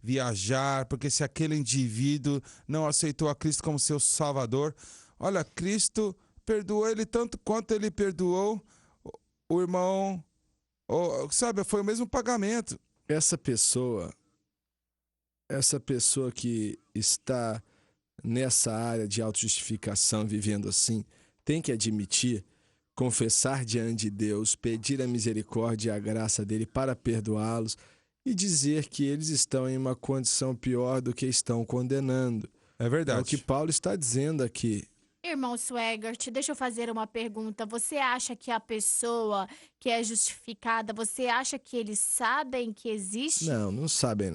viajar, porque se aquele indivíduo não aceitou a Cristo como seu Salvador, olha, Cristo perdoou ele tanto quanto ele perdoou o irmão, sabe, foi o mesmo pagamento. Essa pessoa que está nessa área de autojustificação, vivendo assim, tem que admitir, confessar diante de Deus, pedir a misericórdia e a graça dele para perdoá-los e dizer que eles estão em uma condição pior do que estão condenando. É verdade. É o que Paulo está dizendo aqui. Irmão Swegert, deixa eu fazer uma pergunta. Você acha que a pessoa que é justificada, você acha que eles sabem que existe? Não sabem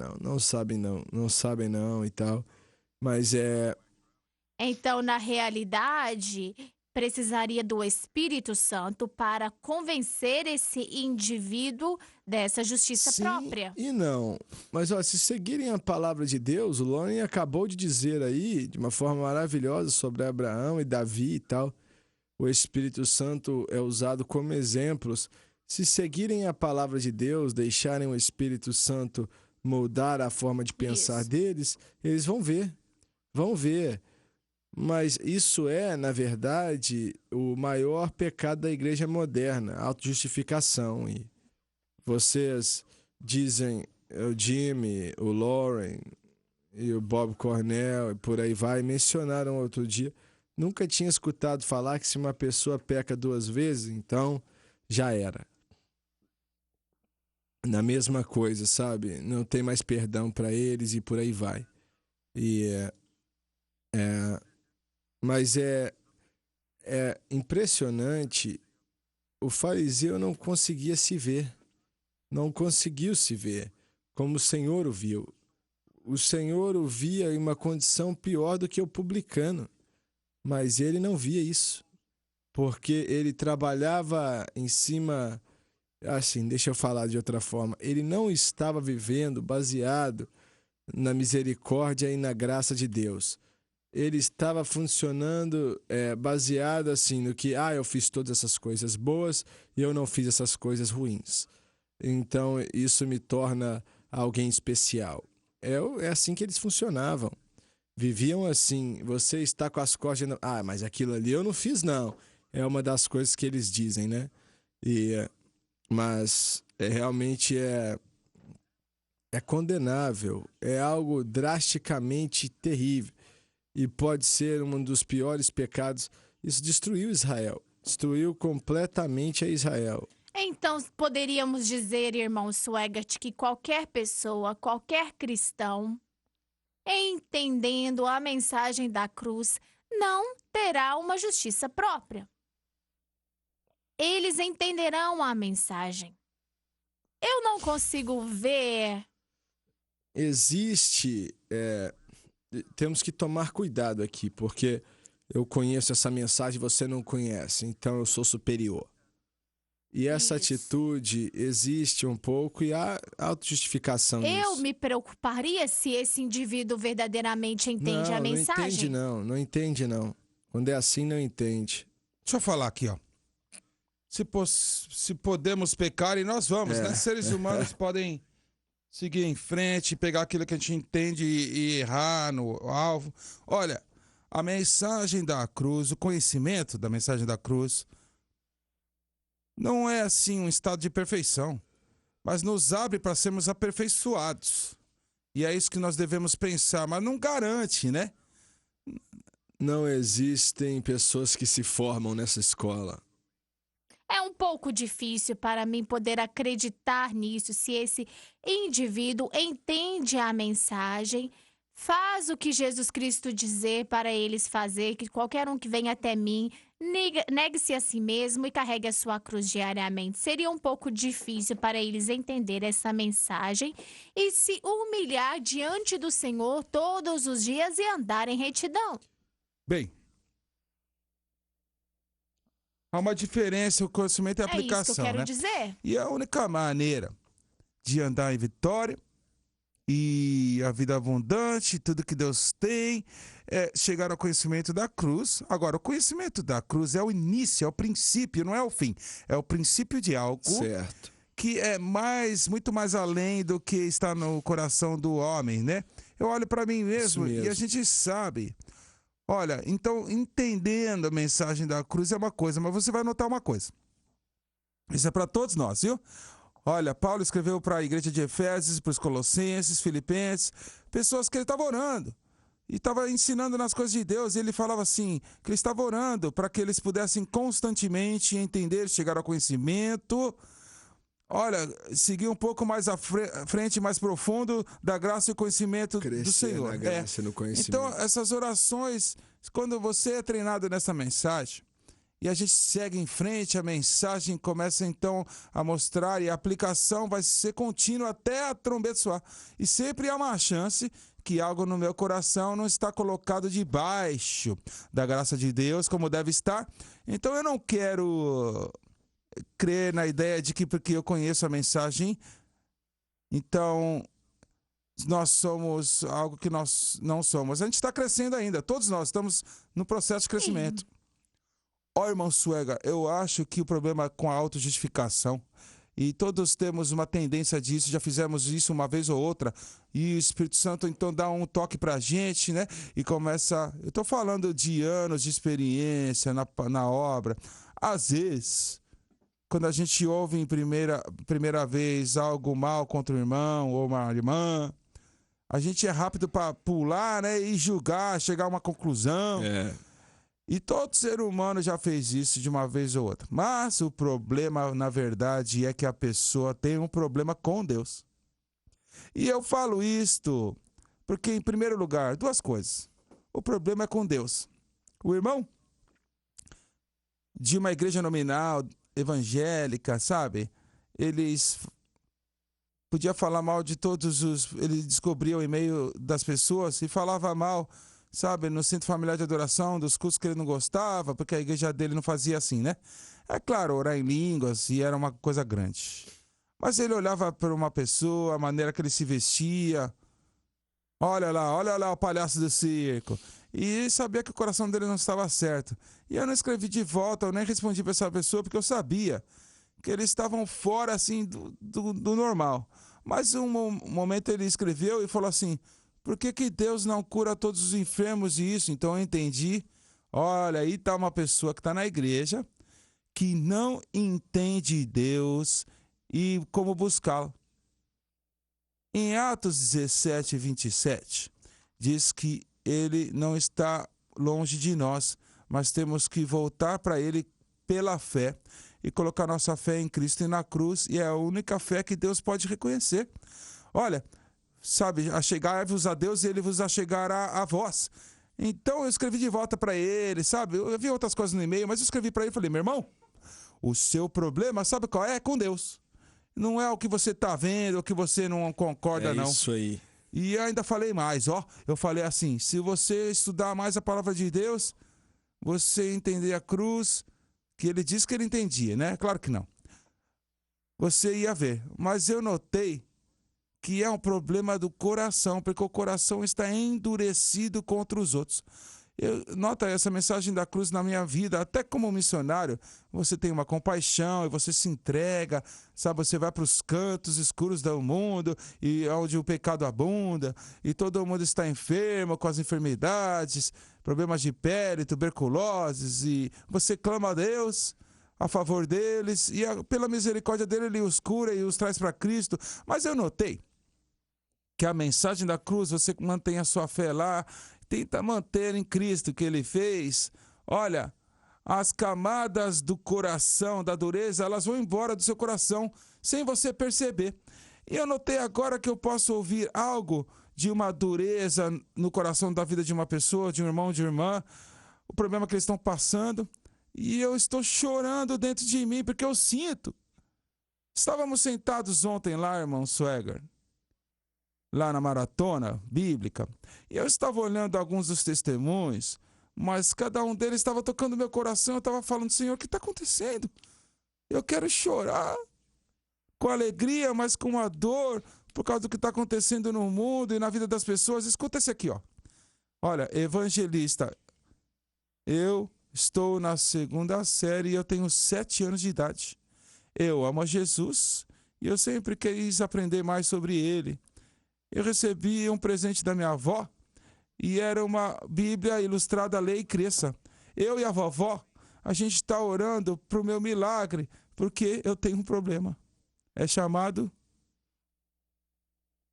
não e tal. Mas Então, na realidade, precisaria do Espírito Santo para convencer esse indivíduo dessa justiça sim própria. e não. Mas ó, se seguirem a palavra de Deus, o Loren acabou de dizer aí, de uma forma maravilhosa, sobre Abraão e Davi e tal. O Espírito Santo é usado como exemplos. Se seguirem a palavra de Deus, deixarem o Espírito Santo moldar a forma de pensar deles, eles vão ver. Mas isso é, na verdade, o maior pecado da igreja moderna, a autojustificação. E vocês dizem, o Jimmy, o Loren e o Bob Cornell e por aí vai, mencionaram outro dia, nunca tinha escutado falar que se uma pessoa peca 2 vezes, então já era. Na mesma coisa, sabe? Não tem mais perdão para eles e por aí vai. Mas é impressionante, o fariseu não conseguia se ver, não conseguiu se ver como o Senhor o viu. O Senhor o via em uma condição pior do que o publicano, mas ele não via isso, porque ele trabalhava em cima, assim, deixa eu falar de outra forma, ele não estava vivendo baseado na misericórdia e na graça de Deus. Ele estava funcionando baseado assim no que, eu fiz todas essas coisas boas e eu não fiz essas coisas ruins. Então isso me torna alguém especial. É assim que eles funcionavam. Viviam assim, você está com as costas... mas aquilo ali eu não fiz não. É uma das coisas que eles dizem, né? Mas realmente é condenável. É algo drasticamente terrível. E pode ser um dos piores pecados. Isso destruiu Israel. Destruiu completamente a Israel. Então, poderíamos dizer, irmão Swegert, que qualquer pessoa, qualquer cristão, entendendo a mensagem da cruz, não terá uma justiça própria. Eles entenderão a mensagem. Eu não consigo ver... Existe... Temos que tomar cuidado aqui, porque eu conheço essa mensagem e você não conhece, então eu sou superior. E essa atitude existe um pouco e há autojustificação nisso. Eu me preocuparia se esse indivíduo verdadeiramente entende a mensagem. Não entende não. Quando é assim, não entende. Deixa eu falar aqui, ó. Se podemos pecar, e nós vamos, né? Seres humanos podem seguir em frente, pegar aquilo que a gente entende e errar no alvo. Olha, a mensagem da cruz, o conhecimento da mensagem da cruz, não é assim um estado de perfeição, mas nos abre para sermos aperfeiçoados. E é isso que nós devemos pensar, mas não garante, né? Não existem pessoas que se formam nessa escola. É um pouco difícil para mim poder acreditar nisso, se esse indivíduo entende a mensagem, faz o que Jesus Cristo dizer para eles fazer, que qualquer um que venha até mim, negue-se a si mesmo e carregue a sua cruz diariamente. Seria um pouco difícil para eles entender essa mensagem e se humilhar diante do Senhor todos os dias e andar em retidão. Bem, há uma diferença, o conhecimento e a aplicação, é isso que eu quero dizer. E a única maneira de andar em vitória e a vida abundante, tudo que Deus tem, é chegar ao conhecimento da cruz. Agora, o conhecimento da cruz é o início, é o princípio, não é o fim. É o princípio de algo que é muito mais além do que está no coração do homem, né? Eu olho para mim mesmo e a gente sabe. Olha, então, entendendo a mensagem da cruz é uma coisa, mas você vai notar uma coisa. Isso é para todos nós, viu? Olha, Paulo escreveu para a igreja de Efésios, para os Colossenses, Filipenses, pessoas que ele estava orando e estava ensinando nas coisas de Deus. E ele falava assim, que ele estava orando para que eles pudessem constantemente entender, chegar ao conhecimento. Olha, seguir um pouco mais à frente, mais profundo da graça e conhecimento do Senhor. Na graça e no conhecimento. Então, essas orações, quando você é treinado nessa mensagem, e a gente segue em frente, a mensagem começa então a mostrar e a aplicação vai ser contínua até a trombeta soar. E sempre há uma chance que algo no meu coração não está colocado debaixo da graça de Deus como deve estar. Então eu não quero crer na ideia de que porque eu conheço a mensagem, então nós somos algo que nós não somos. A gente está crescendo ainda, todos nós estamos no processo de crescimento. Ó, irmão Suega, eu acho que o problema é com a autojustificação. E todos temos uma tendência disso, já fizemos isso uma vez ou outra. E o Espírito Santo então dá um toque pra gente, né? E começa... Eu tô falando de anos de experiência na obra. Às vezes, quando a gente ouve em primeira vez algo mal contra um irmão ou uma irmã, a gente é rápido para pular, né? E julgar, chegar a uma conclusão. E todo ser humano já fez isso de uma vez ou outra. Mas o problema, na verdade, é que a pessoa tem um problema com Deus. E eu falo isto porque, em primeiro lugar, duas coisas. O problema é com Deus. O irmão de uma igreja nominal, evangélica, sabe? Eles podia falar mal de todos os... Ele descobria o e-mail das pessoas e falava mal, sabe, no centro familiar de adoração, dos cultos que ele não gostava, porque a igreja dele não fazia assim, né? É claro, orar em línguas, e era uma coisa grande. Mas ele olhava para uma pessoa, a maneira que ele se vestia. Olha lá o palhaço do circo. E sabia que o coração dele não estava certo. E eu não escrevi de volta, eu nem respondi para essa pessoa, porque eu sabia que eles estavam fora, assim, do normal. Mas um momento ele escreveu e falou assim... Por que Deus não cura todos os enfermos e isso? Então eu entendi. Olha, aí está uma pessoa que está na igreja que não entende Deus e como buscá-lo. Em Atos 17, 27, diz que ele não está longe de nós, mas temos que voltar para ele pela fé e colocar nossa fé em Cristo e na cruz, e é a única fé que Deus pode reconhecer. Olha... Sabe, achegai-vos a Deus e ele vos achegará a vós. Então eu escrevi de volta para ele, sabe? Eu vi outras coisas no e-mail, mas eu escrevi para ele e falei, meu irmão, o seu problema, sabe qual é? É com Deus. Não é o que você está vendo, o que você não concorda, não. É isso aí. E ainda falei mais, ó. Eu falei assim, se você estudar mais a palavra de Deus, você entender a cruz, que ele disse que ele entendia, né? Claro que não. Você ia ver. Mas eu notei que é um problema do coração, porque o coração está endurecido contra os outros. Nota essa mensagem da cruz na minha vida, até como missionário, você tem uma compaixão e você se entrega, sabe? Você vai para os cantos escuros do mundo, e onde o pecado abunda, e todo mundo está enfermo com as enfermidades, problemas de pele, tuberculoses, e você clama a Deus a favor deles, e pela misericórdia dele ele os cura e os traz para Cristo. Mas eu notei que a mensagem da cruz, você mantém a sua fé lá, tenta manter em Cristo o que ele fez. Olha, as camadas do coração, da dureza, elas vão embora do seu coração sem você perceber. E eu notei agora que eu posso ouvir algo de uma dureza no coração da vida de uma pessoa, de um irmão, de uma irmã, o problema que eles estão passando, e eu estou chorando dentro de mim, porque eu sinto. Estávamos sentados ontem lá, irmão Swagger, lá na maratona bíblica, e eu estava olhando alguns dos testemunhos, mas cada um deles estava tocando meu coração. Eu estava falando, Senhor, o que está acontecendo? Eu quero chorar com alegria, mas com a dor, por causa do que está acontecendo no mundo e na vida das pessoas. Escuta esse aqui, ó. Olha, evangelista, eu estou na 2ª série e eu tenho 7 anos de idade. Eu amo a Jesus e eu sempre quis aprender mais sobre ele. Eu recebi um presente da minha avó, e era uma Bíblia ilustrada Lê e Cresça. Eu e a vovó, a gente está orando para o meu milagre, porque eu tenho um problema. É chamado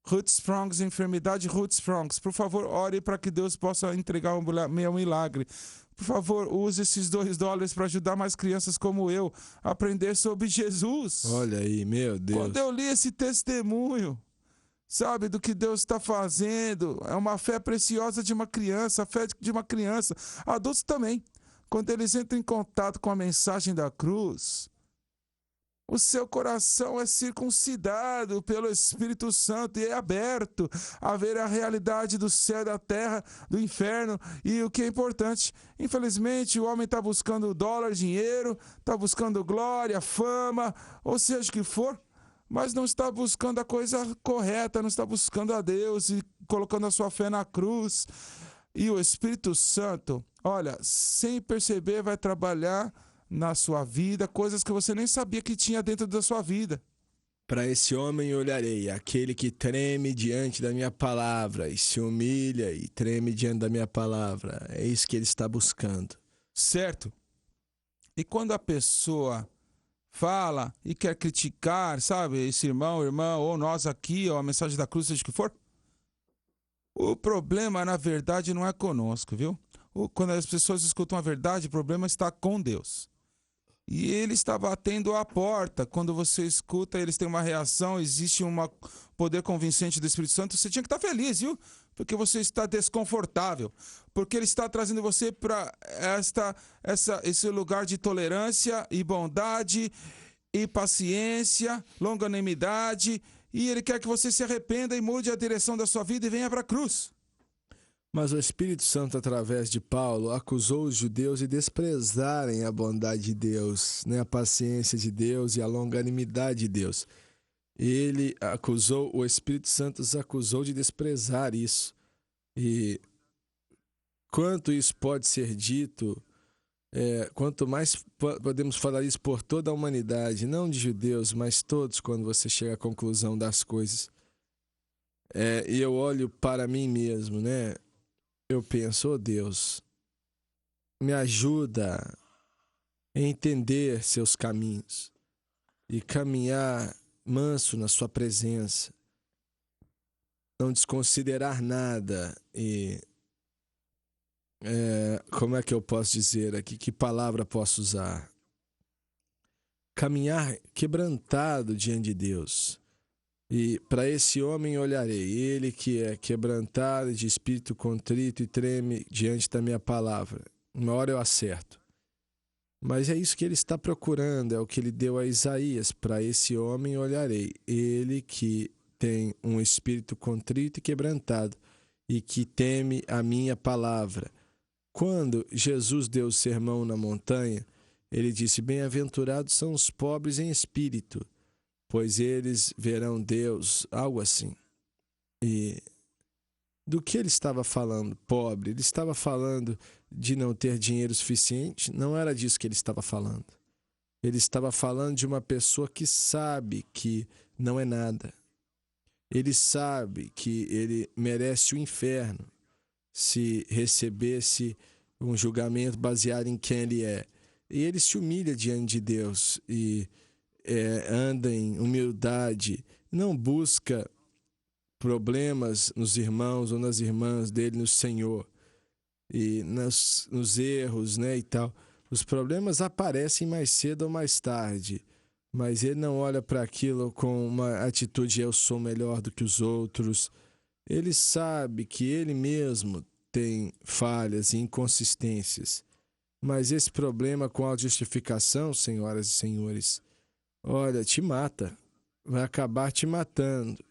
Rootsprungs, enfermidade Rootsprungs. Por favor, ore para que Deus possa entregar o meu milagre. Por favor, use esses $2 para ajudar mais crianças como eu a aprender sobre Jesus. Olha aí, meu Deus. Quando eu li esse testemunho, sabe, do que Deus está fazendo, é uma fé preciosa de uma criança, a fé de uma criança. Adultos também. Quando eles entram em contato com a mensagem da cruz, o seu coração é circuncidado pelo Espírito Santo e é aberto a ver a realidade do céu, da terra, do inferno. E o que é importante, infelizmente, o homem está buscando dólar, dinheiro, está buscando glória, fama, ou seja o que for, mas não está buscando a coisa correta, não está buscando a Deus e colocando a sua fé na cruz. E o Espírito Santo, olha, sem perceber, vai trabalhar na sua vida, coisas que você nem sabia que tinha dentro da sua vida. Para esse homem olharei, aquele que treme diante da minha palavra e se humilha e treme diante da minha palavra. É isso que ele está buscando. Certo? E quando a pessoa fala e quer criticar, sabe, esse irmão, irmã, ou nós aqui, ou a mensagem da cruz, seja o que for, o problema, na verdade, não é conosco, viu? Quando as pessoas escutam a verdade, o problema está com Deus. E ele está batendo a porta. Quando você escuta, eles têm uma reação, existe um poder convincente do Espírito Santo. Você tinha que estar feliz, viu? Porque você está desconfortável. Porque ele está trazendo você para esse lugar de tolerância e bondade e paciência, longanimidade. E ele quer que você se arrependa e mude a direção da sua vida e venha para a cruz. Mas o Espírito Santo, através de Paulo, acusou os judeus de desprezarem a bondade de Deus, né? A paciência de Deus e a longanimidade de Deus. O Espírito Santo os acusou de desprezar isso. E quanto isso pode ser dito, quanto mais podemos falar isso por toda a humanidade, não de judeus, mas todos, quando você chega à conclusão das coisas. E eu olho para mim mesmo, né? Eu penso, Deus, me ajuda a entender seus caminhos e caminhar manso na sua presença, não desconsiderar nada e, como é que eu posso dizer aqui, que palavra posso usar? Caminhar quebrantado diante de Deus. E para esse homem olharei, ele que é quebrantado, de espírito contrito e treme diante da minha palavra. Uma hora eu acerto. Mas é isso que ele está procurando, é o que ele deu a Isaías. Para esse homem olharei, ele que tem um espírito contrito e quebrantado e que teme a minha palavra. Quando Jesus deu o sermão na montanha, ele disse, bem-aventurados são os pobres em espírito, pois eles verão Deus, algo assim. E do que ele estava falando? Pobre. Ele estava falando de não ter dinheiro suficiente? Não era disso que ele estava falando. Ele estava falando de uma pessoa que sabe que não é nada. Ele sabe que ele merece o inferno se recebesse um julgamento baseado em quem ele é. E ele se humilha diante de Deus e anda em humildade, não busca problemas nos irmãos ou nas irmãs dele no Senhor e nos erros, né, e tal. Os problemas aparecem mais cedo ou mais tarde, mas ele não olha para aquilo com uma atitude eu sou melhor do que os outros. Ele sabe que ele mesmo tem falhas e inconsistências, mas esse problema com a justificação, senhoras e senhores, olha, te mata, vai acabar te matando.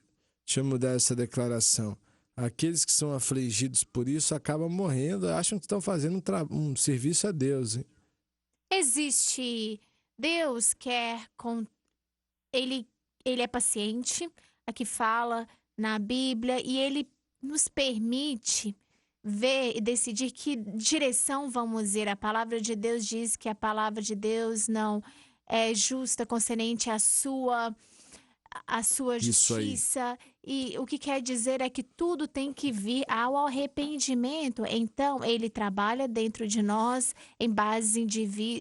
Deixa eu mudar essa declaração. Aqueles que são afligidos por isso acabam morrendo, acham que estão fazendo um serviço a Deus, hein? Existe. Deus quer. Ele é paciente, aqui fala na Bíblia, e ele nos permite ver e decidir que direção vamos ir. A palavra de Deus diz que a palavra de Deus não é justa concernente à sua a sua Isso aí. justiça, e o que quer dizer é que tudo tem que vir ao arrependimento. Então, ele trabalha dentro de nós em bases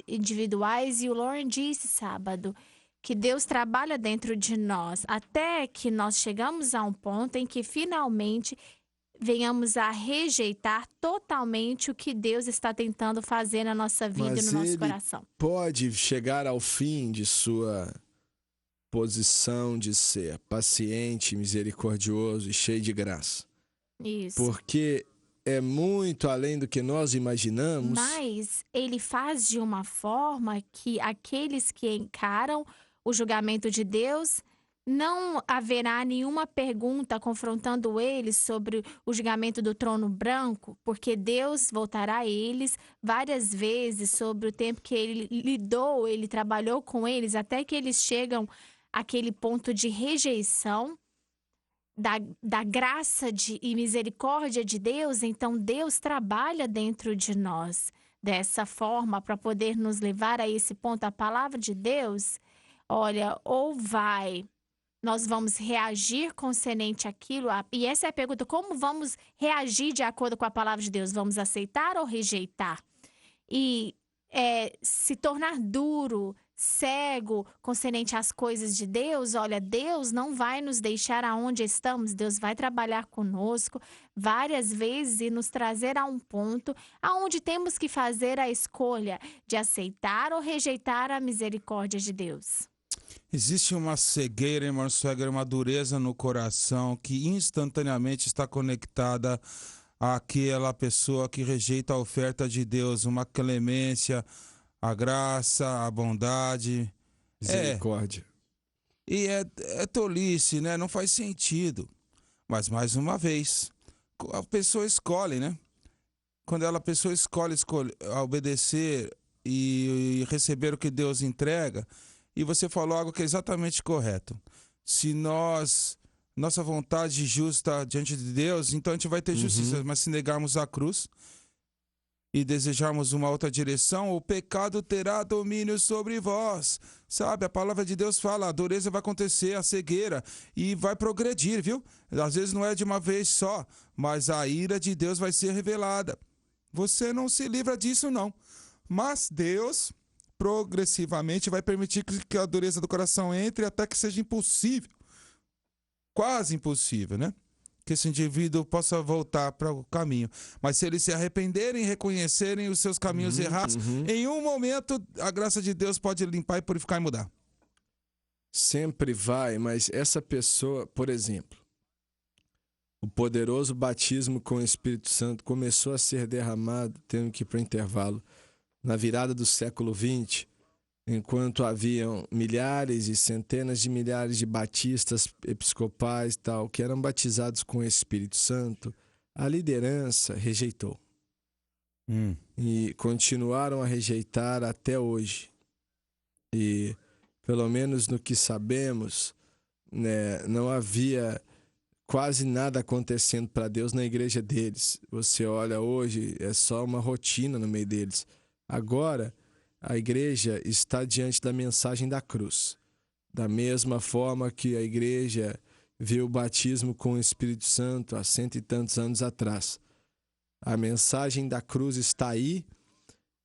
individuais, e o Lauren disse sábado que Deus trabalha dentro de nós até que nós chegamos a um ponto em que finalmente venhamos a rejeitar totalmente o que Deus está tentando fazer na nossa vida e Mas no nosso ele coração. pode chegar ao fim de sua posição de ser paciente, misericordioso e cheio de graça. Isso. Porque é muito além do que nós imaginamos. Mas ele faz de uma forma que aqueles que encaram o julgamento de Deus, não haverá nenhuma pergunta confrontando eles sobre o julgamento do trono branco, porque Deus voltará a eles várias vezes sobre o tempo que ele lidou, ele trabalhou com eles, até que eles chegam àquele ponto de rejeição da graça e misericórdia de Deus. Então Deus trabalha dentro de nós dessa forma para poder nos levar a esse ponto. A palavra de Deus, olha, nós vamos reagir concernente àquilo, e essa é a pergunta: como vamos reagir de acordo com a palavra de Deus? Vamos aceitar ou rejeitar? E se tornar duro, cego, concernente às coisas de Deus, olha, Deus não vai nos deixar aonde estamos. Deus vai trabalhar conosco várias vezes e nos trazer a um ponto aonde temos que fazer a escolha de aceitar ou rejeitar a misericórdia de Deus. Existe uma cegueira, irmão Swagger, uma dureza no coração que instantaneamente está conectada àquela pessoa que rejeita a oferta de Deus, uma clemência, a graça, a bondade. Misericórdia. E é tolice, né? Não faz sentido. Mas, mais uma vez, a pessoa escolhe, né? Quando a pessoa escolhe obedecer e receber o que Deus entrega, e você falou algo que é exatamente correto. Se nossa vontade justa diante de Deus, então a gente vai ter justiça. Mas se negarmos a cruz e desejarmos uma outra direção, o pecado terá domínio sobre vós. Sabe, a palavra de Deus fala, a dureza vai acontecer, a cegueira, e vai progredir, viu? Às vezes não é de uma vez só, mas a ira de Deus vai ser revelada. Você não se livra disso, não. Mas Deus progressivamente vai permitir que a dureza do coração entre até que seja impossível, quase impossível, né? Que esse indivíduo possa voltar para o caminho. Mas se eles se arrependerem e reconhecerem os seus caminhos errados, em um momento a graça de Deus pode limpar e purificar e mudar. Sempre vai, mas essa pessoa, por exemplo, o poderoso batismo com o Espírito Santo começou a ser derramado, tendo que ir para o intervalo, na virada do século XX, enquanto haviam milhares e centenas de milhares de batistas episcopais tal, que eram batizados com o Espírito Santo, a liderança rejeitou. E continuaram a rejeitar até hoje. E, pelo menos no que sabemos, né, não havia quase nada acontecendo para Deus na igreja deles. Você olha hoje, é só uma rotina no meio deles. Agora, a igreja está diante da mensagem da cruz. Da mesma forma que a igreja viu o batismo com o Espírito Santo há 100 e tantos anos atrás. A mensagem da cruz está aí,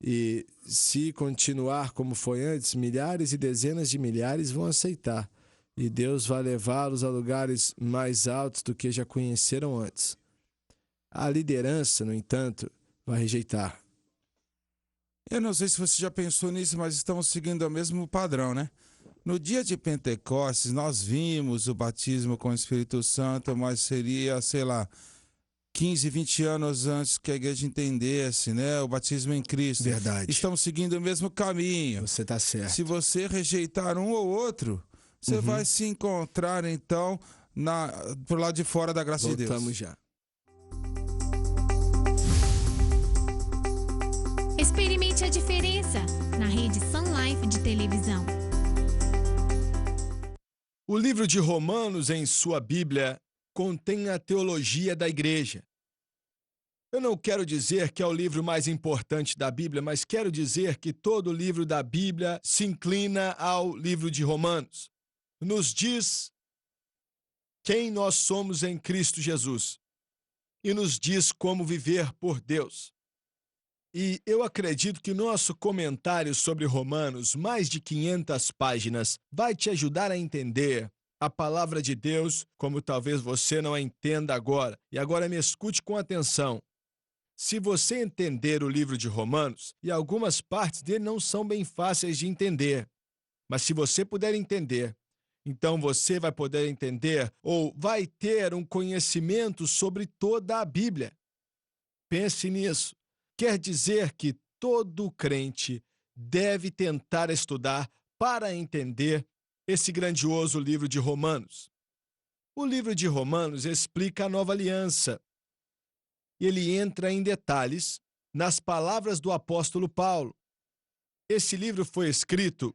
e se continuar como foi antes, milhares e dezenas de milhares vão aceitar. E Deus vai levá-los a lugares mais altos do que já conheceram antes. A liderança, no entanto, vai rejeitar. Eu não sei se você já pensou nisso, mas estamos seguindo o mesmo padrão, né? No dia de Pentecostes, nós vimos o batismo com o Espírito Santo, mas seria, sei lá, 15, 20 anos antes que a igreja entendesse, né? O batismo em Cristo. Verdade. Estamos seguindo o mesmo caminho. Você está certo. Se você rejeitar um ou outro, você vai se encontrar, então, pro lado de fora da graça de Deus. Voltamos já. Experimente a diferença na rede Sun Life de televisão. O livro de Romanos, em sua Bíblia, contém a teologia da igreja. Eu não quero dizer que é o livro mais importante da Bíblia, mas quero dizer que todo livro da Bíblia se inclina ao livro de Romanos. Nos diz quem nós somos em Cristo Jesus e nos diz como viver por Deus. E eu acredito que o nosso comentário sobre Romanos, mais de 500 páginas, vai te ajudar a entender a palavra de Deus como talvez você não a entenda agora. E agora me escute com atenção. Se você entender o livro de Romanos, e algumas partes dele não são bem fáceis de entender, mas se você puder entender, então você vai poder entender ou vai ter um conhecimento sobre toda a Bíblia. Pense nisso. Quer dizer que todo crente deve tentar estudar para entender esse grandioso livro de Romanos. O livro de Romanos explica a nova aliança. Ele entra em detalhes nas palavras do apóstolo Paulo. Esse livro foi escrito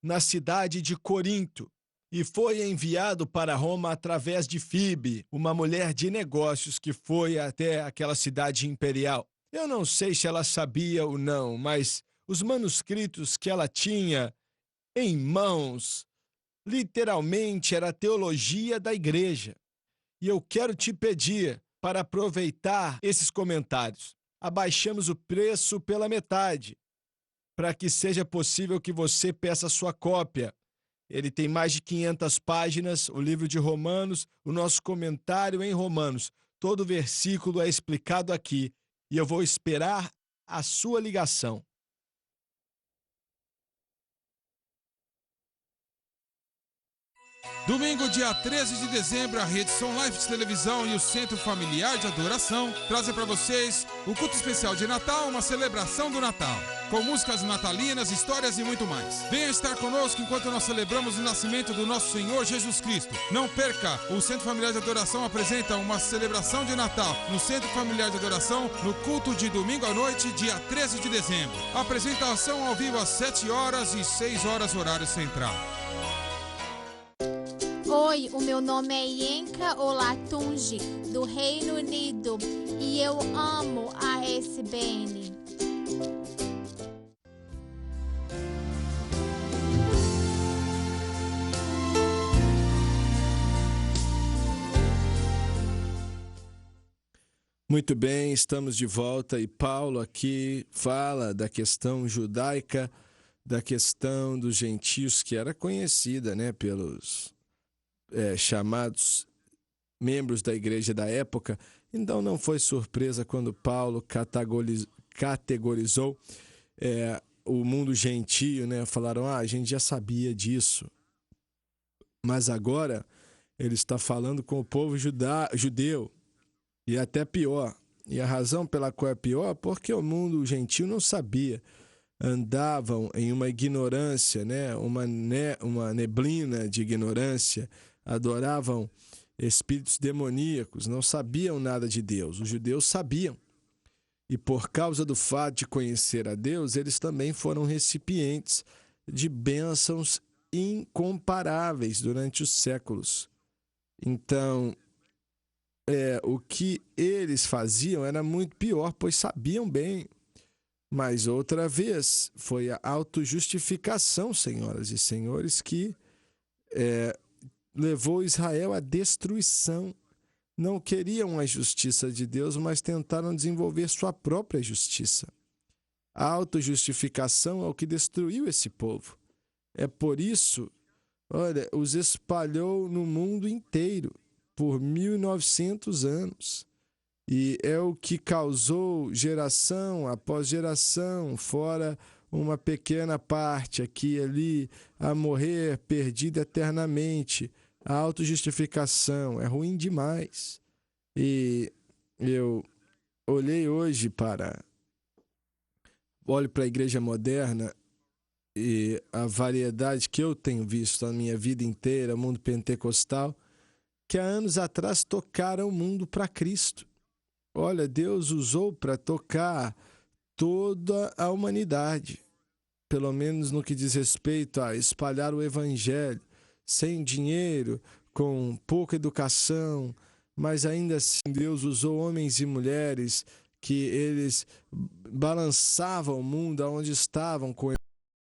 na cidade de Corinto e foi enviado para Roma através de Fíbe, uma mulher de negócios que foi até aquela cidade imperial. Eu não sei se ela sabia ou não, mas os manuscritos que ela tinha em mãos, literalmente era a teologia da igreja. E eu quero te pedir para aproveitar esses comentários. Abaixamos o preço pela metade, para que seja possível que você peça sua cópia. Ele tem mais de 500 páginas, o livro de Romanos, o nosso comentário em Romanos. Todo versículo é explicado aqui. E eu vou esperar a sua ligação. Domingo, dia 13 de dezembro, a Rede Som Life de Televisão e o Centro Familiar de Adoração trazem para vocês o culto especial de Natal, uma celebração do Natal, com músicas natalinas, histórias e muito mais. Venha estar conosco enquanto nós celebramos o nascimento do nosso Senhor Jesus Cristo. Não perca, o Centro Familiar de Adoração apresenta uma celebração de Natal no Centro Familiar de Adoração, no culto de domingo à noite, dia 13 de dezembro. Apresentação ao vivo às 7 horas e 6 horas, horário central. Oi, o meu nome é Yenka Olatunji, do Reino Unido, e eu amo a SBN. Muito bem, estamos de volta e Paulo aqui fala da questão judaica, da questão dos gentios, que era conhecida, né, pelos chamados membros da igreja da época. Então não foi surpresa quando Paulo categorizou o mundo gentio, né? Falaram, a gente já sabia disso. Mas agora ele está falando com o povo judeu. E até pior. E a razão pela qual é pior, porque o mundo gentio não sabia. Andavam em uma ignorância, né? Uma neblina de ignorância. Adoravam espíritos demoníacos, não sabiam nada de Deus. Os judeus sabiam. E por causa do fato de conhecer a Deus, eles também foram recipientes de bênçãos incomparáveis durante os séculos. Então, o que eles faziam era muito pior, pois sabiam bem. Mas outra vez, foi a autojustificação, senhoras e senhores, que levou Israel à destruição. Não queriam a justiça de Deus, mas tentaram desenvolver sua própria justiça. A autojustificação é o que destruiu esse povo. É por isso, olha, os espalhou no mundo inteiro por 1900 anos. E é o que causou geração após geração, fora uma pequena parte aqui e ali, a morrer perdida eternamente. A autojustificação é ruim demais. E eu olho para a igreja moderna e a variedade que eu tenho visto na minha vida inteira, o mundo pentecostal, que há anos atrás tocaram o mundo para Cristo. Olha, Deus usou para tocar toda a humanidade, pelo menos no que diz respeito a espalhar o evangelho, sem dinheiro, com pouca educação, mas ainda assim Deus usou homens e mulheres que eles balançavam o mundo aonde estavam com